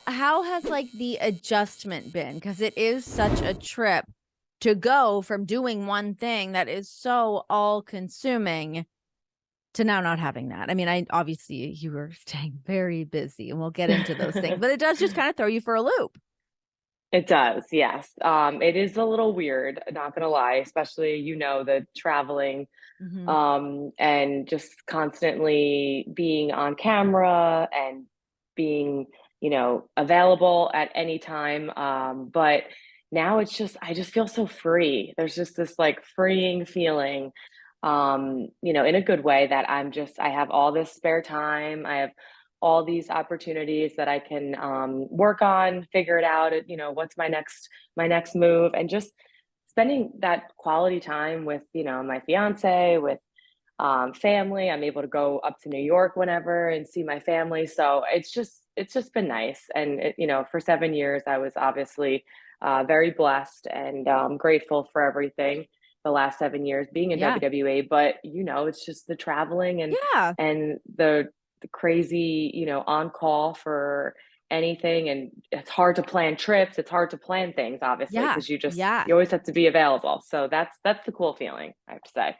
how has like the adjustment been? Because it is such a trip to go from doing one thing that is so all consuming to now not having that. I mean, I obviously you were staying very busy and we'll get into those things, but it does just kind of throw you for a loop. It does, yes. It is a little weird, not gonna lie, especially, the traveling, Mm-hmm. and just constantly being on camera and being, available at any time. But now I just feel so free. There's just this like freeing feeling, in a good way that I have all this spare time. I have all these opportunities that I can work on, figure it out. What's my next move, and just spending that quality time with my fiance, with family. I'm able to go up to New York whenever and see my family. So it's just been nice. And for 7 years, I was obviously very blessed and grateful for everything. The last 7 years being in Yeah. WWE, but it's just the traveling and Yeah. and the crazy, on call for anything, and it's hard to plan trips. It's hard to plan things, obviously, Yeah. because you just Yeah. you always have to be available. So that's the cool feeling, I have to say.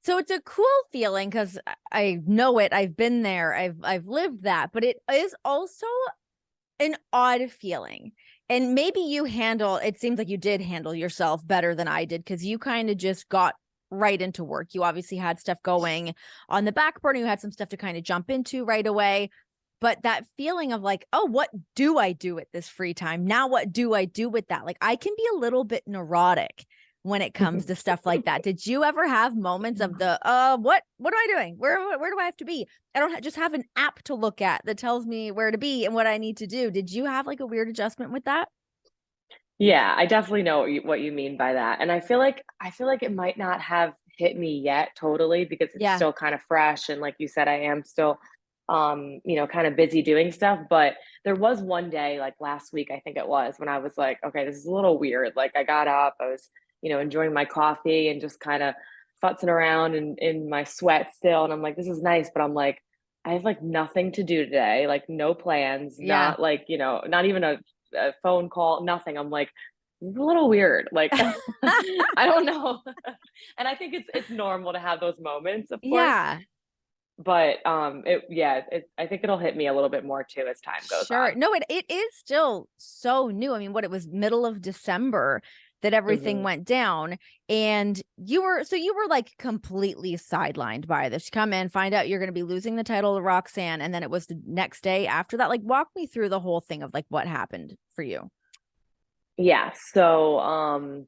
So it's a cool feeling because I know it. I've been there. I've lived that, but it is also an odd feeling. And maybe it seems like you did handle yourself better than I did because you kind of just got right into work. You obviously had stuff going on the back burner. You had some stuff to kind of jump into right away. But that feeling of like, oh, what do I do with this free time? Now, what do I do with that? Like, I can be a little bit neurotic when it comes to stuff like that. Did you ever have moments of the, what am I doing? Where do I have to be? I don't just have an app to look at that tells me where to be and what I need to do. Did you have like a weird adjustment with that? Yeah, I definitely know what you mean by that. And I feel like it might not have hit me yet totally, because it's Yeah. still kind of fresh, and like you said, I am still kind of busy doing stuff. But there was one day, like last week I think it was, when I was like, okay, this is a little weird. Like I got up, I was, enjoying my coffee and just kind of futzing around in my sweat still, and I'm like, this is nice, but I'm like, I have like nothing to do today, like no plans, Yeah. not like, not even a phone call, nothing. I'm like, this is a little weird. Like, I don't know. And I think it's normal to have those moments, of course. Yeah. But I think it'll hit me a little bit more too as time goes Sure. No, it is still so new. I mean, what it was middle of December that on. everything went down. And you were like completely sidelined by this. Come in, find out you're gonna be losing the title to Roxanne, and then it was the next day after that. Like walk me through the whole thing of like what happened for you. Yeah. So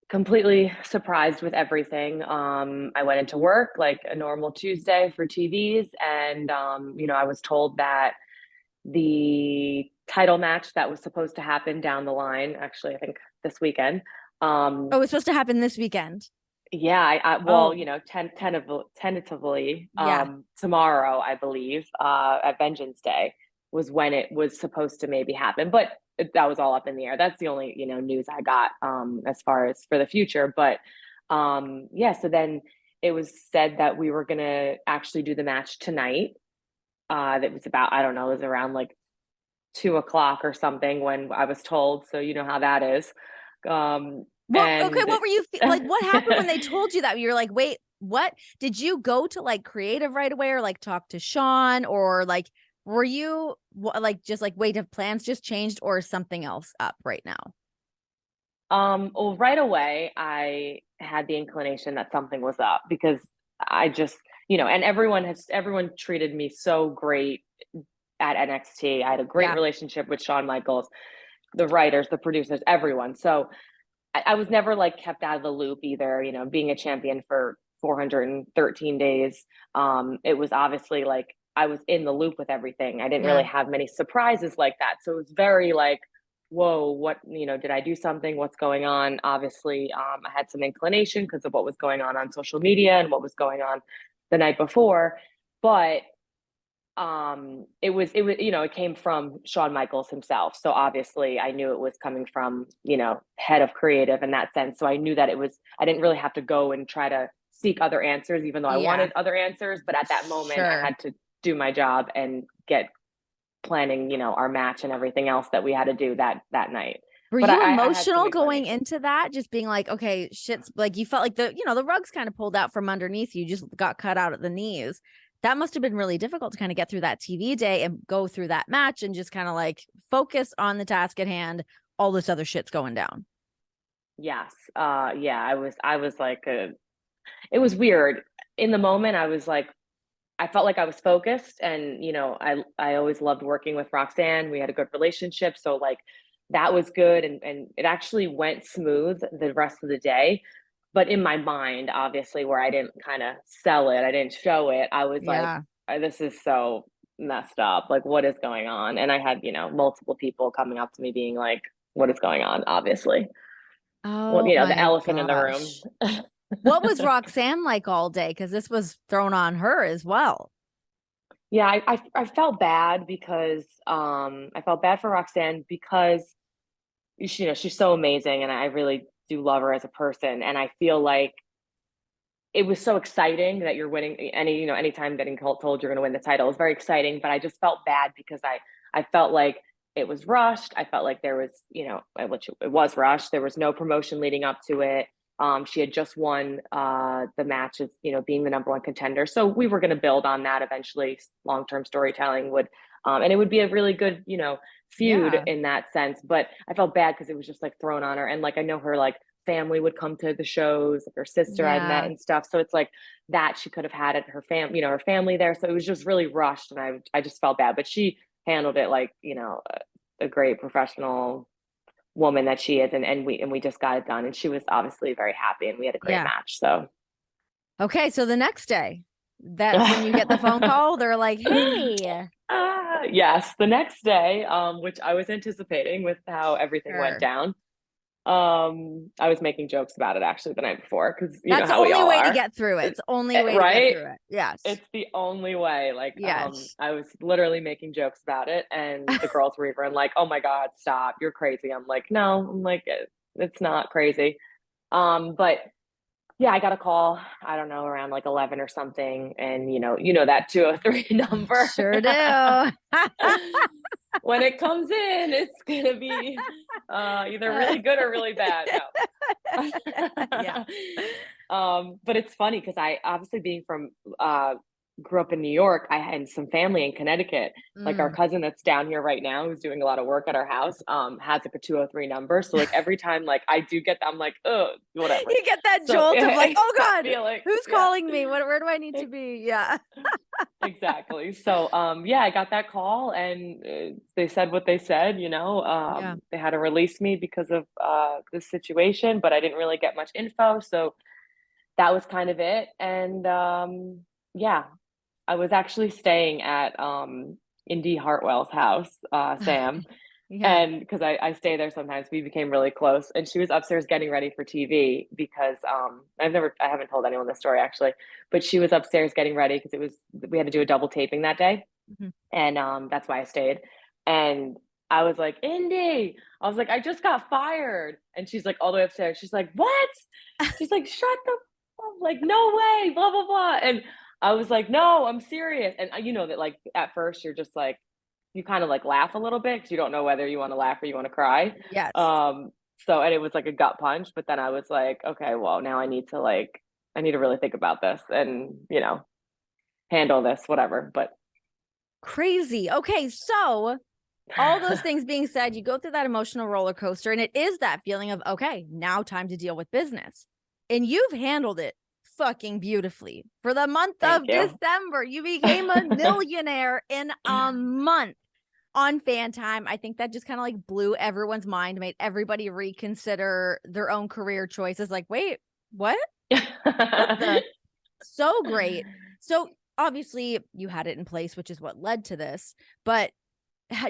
completely surprised with everything. I went into work like a normal Tuesday for TVs, and I was told that the title match that was supposed to happen down the line, actually, I think this weekend. Oh, Um, it's supposed to happen this weekend. yeah, well, Oh, tentatively, yeah. tomorrow, I believe, at Vengeance Day was when it was supposed to maybe happen, but that was all up in the air. That's the only, news I got, as far as for the future. But yeah, so then it was said that we were gonna actually do the match tonight. That was about, I don't know, it was around like 2 o'clock or something when I was told. So you know how that is. Okay, And what were you like? What happened when they told you that? You're like, wait, what? Did you go to like creative right away, or like talk to Sean, or like were you like just like wait, have plans just changed, or is something else up right now? well, right away, I had the inclination that something was up, because I just, and everyone treated me so great at NXT. I had a great Yeah, relationship with Shawn Michaels, the writers, the producers, everyone. So I was never like kept out of the loop either, being a champion for 413 days. It was obviously like I was in the loop with everything. I didn't really yeah, have many surprises like that. So it was very like, whoa, what, did I do something? What's going on? Obviously, I had some inclination because of what was going on social media and what was going on the night before. But it was it came from Shawn Michaels himself, so obviously I knew it was coming from head of creative in that sense. So I knew that I didn't really have to go and try to seek other answers, even though I yeah. wanted other answers. But at that moment I Sure. had to do my job and get planning, you know, our match and everything else that we had to do that night. Were But you I had to emotional make going money. into that? Just being like, okay, shit's like you felt like the rug's kind of pulled out from underneath you, just got cut out at the knees. That must have been really difficult to kind of get through that TV day and go through that match and just kind of like focus on the task at hand. All this other shit's going down. Yes. Yeah, I was like it was weird. In the moment, I was like, I felt like I was focused, and you know, I always loved working with Roxanne. We had a good relationship, so like that was good, and it actually went smooth the rest of the day. But in my mind, obviously, where I didn't kind of sell it, I didn't show it. I was like, Yeah. This is so messed up. Like, what is going on?" And I had, you know, multiple people coming up to me being like, "What is going on?" Obviously, well, Oh you know, the my elephant in the room. gosh. What was Roxanne like all day? Because this was thrown on her as well. Yeah, I felt bad because I felt bad for Roxanne because you know, she's so amazing and I really do love her as a person, and I feel like it was so exciting that you're winning any, you know, anytime getting told you're going to win the title is very exciting, but I just felt bad because I felt like it was rushed. I felt like there was, you know, which it was rushed. There was no promotion leading up to it. She had just won the match as, you know, being the number one contender. So we were going to build on that eventually. Long-term storytelling would, and it would be a really good, you know, feud Yeah. in that sense. But I felt bad because it was just like thrown on her. And like, I know her like family would come to the shows, like her sister I'd met Yeah. and stuff. So it's like that she could have had it, her you know, her family there. So it was just really rushed, and I just felt bad. But she handled it like, you know, a great professional woman that she is, and we just got it done, and she was obviously very happy, and we had a great Yeah. match. So Okay. So the next day, that's when you get the phone call. They're like, hey, yes, the next day, which I was anticipating with how everything went sure. down. I was making jokes about it actually the night before because you know That's the how we only all way to are. get through it. It's the only way to get Right? through it. Yes. It's the only way. Like, Yes. I was literally making jokes about it, and the girls were even like, "Oh my god, stop! You're crazy." I'm like, "No, I'm like, it's not crazy." But yeah, I got a call. I don't know, around like 11 or something, and you know that 203 I number. sure do. When it comes in, it's gonna be either really good or really bad. No. Yeah. But it's funny because I obviously being from grew up in New York, I had some family in Connecticut. Like our Mm. cousin that's down here right now, who's doing a lot of work at our house, has like a 203 number. So like every time like I do get that, I'm like, oh, whatever. You get that So jolt of like, oh that God, feeling, who's yeah. calling me? Where do I need to be? Yeah. Exactly. So, yeah, I got that call, and they said what they said. You know, Yeah. they had to release me because of this situation, but I didn't really get much info, so that was kind of it. And yeah, I was actually staying at Indy Hartwell's house, Sam, Yeah. and because I stay there sometimes, we became really close. And she was upstairs getting ready for TV because I haven't told anyone this story actually, but she was upstairs getting ready because we had to do a double taping that day, Mhm. and that's why I stayed. And I was like, Indy, I was like, I just got fired, and she's like all the way upstairs. She's like, what? She's like, shut the, I'm like, no way, blah blah blah. And I was like, no, I'm serious. And you know that like at first you're just like you kind of like laugh a little bit because you don't know whether you want to laugh or you want to cry. Yes. Um, so and it was like a gut punch, but then I was like, okay, well now I need to really think about this and you know handle this, whatever. But Crazy. Okay. So all those things being said, you go through that emotional roller coaster, and it is that feeling of, okay, now time to deal with business. And you've handled it fucking beautifully. For the month thank of you. December, you became a millionaire in a month on FanTime. I think that just kind of like blew everyone's mind, made everybody reconsider their own career choices. Like, wait, what? What the? So great. So obviously you had it in place, which is what led to this. But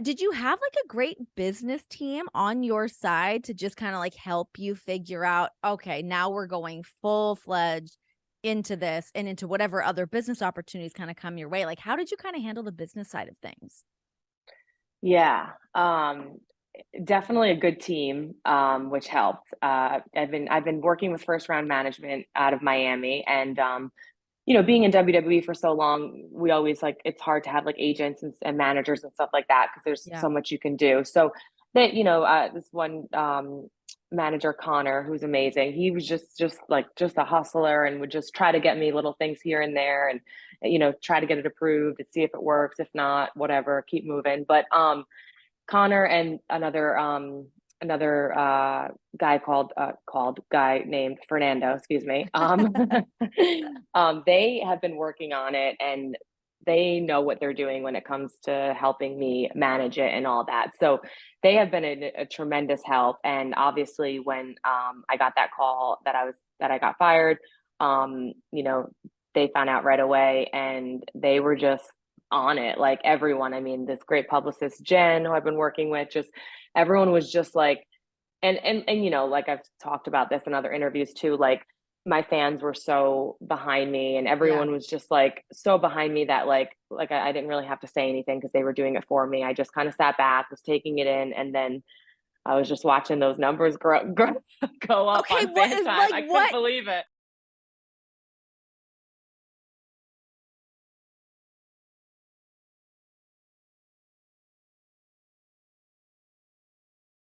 did you have like a great business team on your side to just kind of like help you figure out, okay, now we're going full fledged into this and into whatever other business opportunities kind of come your way? Like, how did you kind of handle the business side of things? Yeah, definitely a good team, which helped. I've been working with first round management out of Miami, and being in WWE for so long, we always like it's hard to have like agents and managers and stuff like that because there's Yeah. so much you can do. So that this one manager Connor, who's amazing, he was just a hustler and would just try to get me little things here and there, and try to get it approved and see if it works. If not, whatever, keep moving. But Connor and another guy called guy named Fernando, excuse me. They have been working on it, and they know what they're doing when it comes to helping me manage it and all that. So they have been a tremendous help. And obviously, when I got that call that I got fired, they found out right away, and they were just on it, like everyone. I mean, this great publicist Jen, who I've been working with, just everyone was just like, and like I've talked about this in other interviews too, like my fans were so behind me, and Yeah. everyone was just like so behind me that I didn't really have to say anything because they were doing it for me. I just kind of sat back, was taking it in, and then I was just watching those numbers go up Okay, on what is FanTime. like I couldn't what believe it.